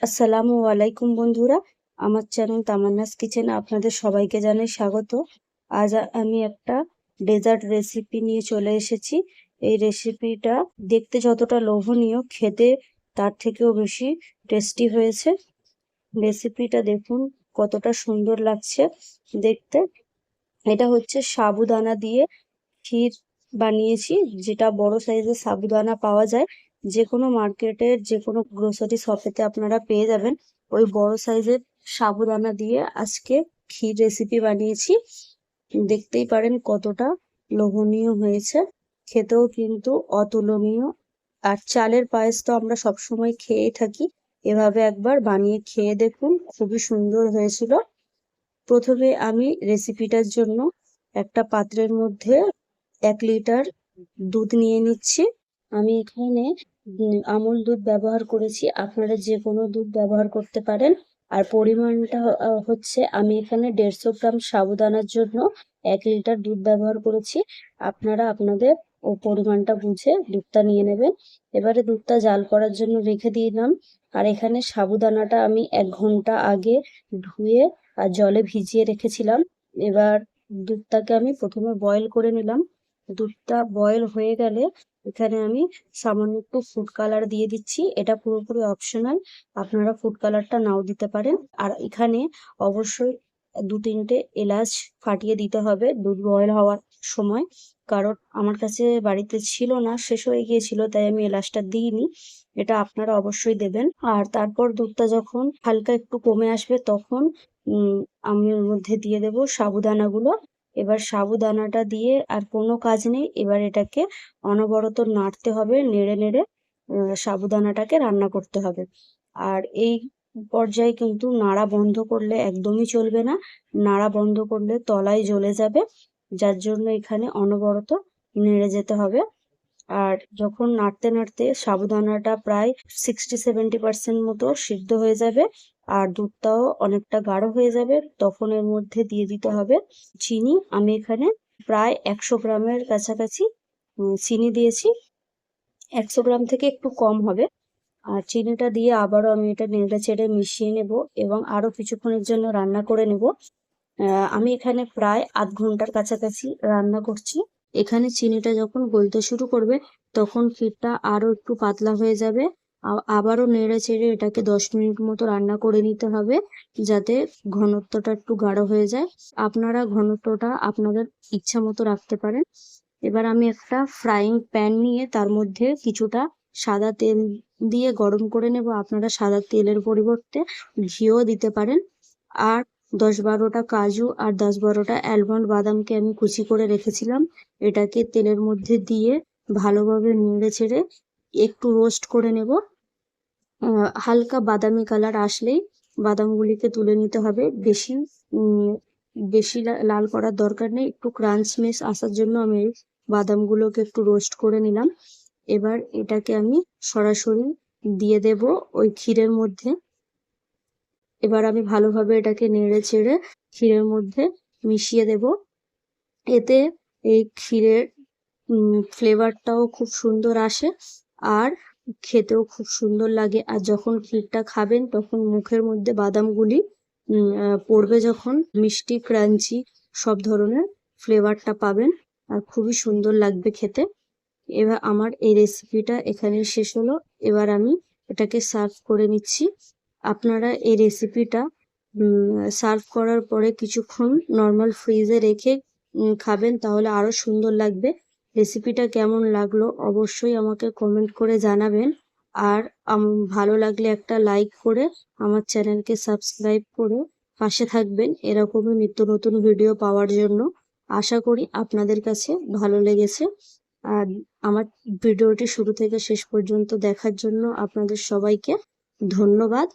আসসালামু আলাইকুম বন্ধুরা, আমার চ্যানেল তামান্নাস কিচেনে আপনাদের সবাইকে জানাই স্বাগত। আজ আমি একটা ডেজার্ট রেসিপি নিয়ে চলে এসেছি। এই রেসিপিটা দেখতে যতটা লোভনীয়, খেতে তার থেকেও বেশি টেস্টি হয়েছে। রেসিপিটা দেখুন কতটা সুন্দর লাগছে দেখতে। এটা হচ্ছে সাবুদানা দিয়ে ক্ষীর বানিয়েছি, যেটা বড় সাইজের সাবুদানা পাওয়া যায়। যে কোনো মার্কেটের যে কোনো গ্রোসারি শপেতে আপনারা পেয়ে যাবেন। ওই বড় সাইজের সাবুদানা দিয়ে আজকে ক্ষীর রেসিপি বানিয়েছি। দেখতেই পারেন কতটা লোভনীয় হয়েছে, খেতেও কিন্তু অতুলনীয়। আর চালের পায়েস তো আমরা সবসময় খেয়েই থাকি, এভাবে একবার বানিয়ে খেয়ে দেখুন, খুবই সুন্দর হয়েছিল। প্রথমে আমি রেসিপিটার জন্য একটা পাত্রের মধ্যে 1 লিটার দুধ নিয়ে নিচ্ছি। আমি এখানে আমুল দুধ ব্যবহার করেছি, আপনারা যে কোনো দুধ ব্যবহার করতে পারেন। আর পরিমাণটা হচ্ছে, আমি এখানে 150 গ্রাম সাবুদানার জন্য 1 লিটার দুধ ব্যবহার করেছি। আপনারা আপনাদের ও পরিমাণটা বুঝে দুধটা নিয়ে নেবেন। এবারে দুধটা জাল করার জন্য রেখে দিলাম। আর এখানে সাবুদানাটা আমি 1 ঘন্টা আগে ধুয়ে আর জলে ভিজিয়ে রেখেছিলাম। এবার দুধটাকে আমি প্রথমে বয়েল করে নিলাম। দুধটা বয়েল হয়ে গেলে এখানে আমি সামান্য একটু ফুড কালার দিয়ে দিচ্ছি। এটা পুরোপুরি অপশনাল, আপনারা ফুড কালারটা নাও দিতে পারেন। আর এখানে অবশ্যই 2-3টে এলাচ ফাটিয়ে দিতে হবে দুধ বয়েল হওয়ার সময়, কারণ আমার কাছে বাড়িতে ছিল না, শেষ হয়ে গিয়েছিল, তাই আমি এলাচটা দিইনি। এটা আপনারা অবশ্যই দেবেন। আর তারপর দুধটা যখন হালকা একটু কমে আসবে তখন আমি ওর মধ্যে দিয়ে দেবো সাবুদানাগুলো। এবার সাবুদানাটা দিয়ে আর কোনো কাজ নেই, এবার এটাকে অনবরত নাড়তে হবে, নেড়ে নেড়ে সাবুদানাটাকে রান্না করতে হবে। আর এই পর্যায়ে কিন্তু নাড়া বন্ধ করলে একদমই চলবে না, নাড়া বন্ধ করলে তলায় জ্বলে যাবে, যার জন্য এখানে অনবরত নেড়ে যেতে হবে। আর যখন নাড়তে নাড়তে সাবুদানাটা প্রায় 60-70% মতো সিদ্ধ হয়ে যাবে আর দুধটাও অনেকটা গাঢ় হয়ে যাবে, তখন এর মধ্যে দিয়ে দিতে হবে চিনি। আমি এখানে প্রায় 100 গ্রামের কাছাকাছি চিনি দিয়েছি, 100 গ্রাম থেকে একটু কম হবে। আর চিনিটা দিয়ে আবারও আমি এটা নেড়ে চেড়ে মিশিয়ে নেব এবং আরো কিছুক্ষণের জন্য রান্না করে নেব। আমি এখানে প্রায় আধ ঘন্টার কাছাকাছি রান্না করছি। এখানে চিনিটা যখন গলতে শুরু করবে তখন ক্ষীরটা আরো একটু পাতলা হয়ে যাবে। আবারও নেড়ে চেড়ে এটাকে 10 মিনিট মতো রান্না করে নিতে হবে, যাতে ঘনত্বটা একটু গাঢ় হয়ে যায়। আপনারা ঘনত্বটা আপনাদের ইচ্ছা মতো রাখতে পারেন। এবার আমি একটা ফ্রাইং প্যান নিয়ে তার মধ্যে কিছুটা সাদা তেল দিয়ে গরম করে নেব। আপনারা সাদা তেলের পরিবর্তে ঘিও দিতে পারেন। আর 10-12টা কাজু আর 10-12টা অ্যালমন্ড বাদামকে আমি কুচি করে রেখেছিলাম, এটাকে তেলের মধ্যে দিয়ে ভালোভাবে নেড়ে ছেড়ে একটু রোস্ট করে নেব। হালকা বাদামি কালার আসলেই বাদামগুলিকে তুলে নিতে হবে। বেশি লাল করার দরকার নেই, একটু ক্রাঞ্চনেস আসার জন্য আমি বাদামগুলোকে একটু রোস্ট করে নিলাম। এবার এটাকে আমি সরাসরি দিয়ে দেব ওই ক্ষীরের মধ্যে। এবার আমি ভালোভাবে এটাকে নেড়ে চেড়ে ক্ষীরের মধ্যে মিশিয়ে দেব। এতে এই ক্ষীরের ফ্লেভারটাও খুব সুন্দর আসে আর খেতেও খুব সুন্দর লাগে। আর যখন ক্ষীরটা খাবেন তখন মুখের মধ্যে বাদামগুলি পড়বে, যখন মিষ্টি ক্রাঞ্চি সব ধরনের ফ্লেভারটা পাবেন আর খুবই সুন্দর লাগবে খেতে। এবার আমার এই রেসিপিটা এখানে শেষ হলো। এবার আমি এটাকে সার্ভ করে নিচ্ছি। আপনারা এই রেসিপিটা সার্ভ করার পরে কিছুক্ষণ নর্মাল ফ্রিজে রেখে খাবেন, তাহলে আরো সুন্দর লাগবে। রেসিপিটা কেমন লাগলো অবশ্যই আমাকে কমেন্ট করে জানাবেন। আর ভালো লাগলে একটা লাইক করে আমার চ্যানেলকে সাবস্ক্রাইব করে পাশে থাকবেন এরকমই নিত্য নতুন ভিডিও পাওয়ার জন্য। আশা করি আপনাদের কাছে ভালো লেগেছে। আর আমার ভিডিওটি শুরু থেকে শেষ পর্যন্ত দেখার জন্য আপনাদের সবাইকে ধন্যবাদ।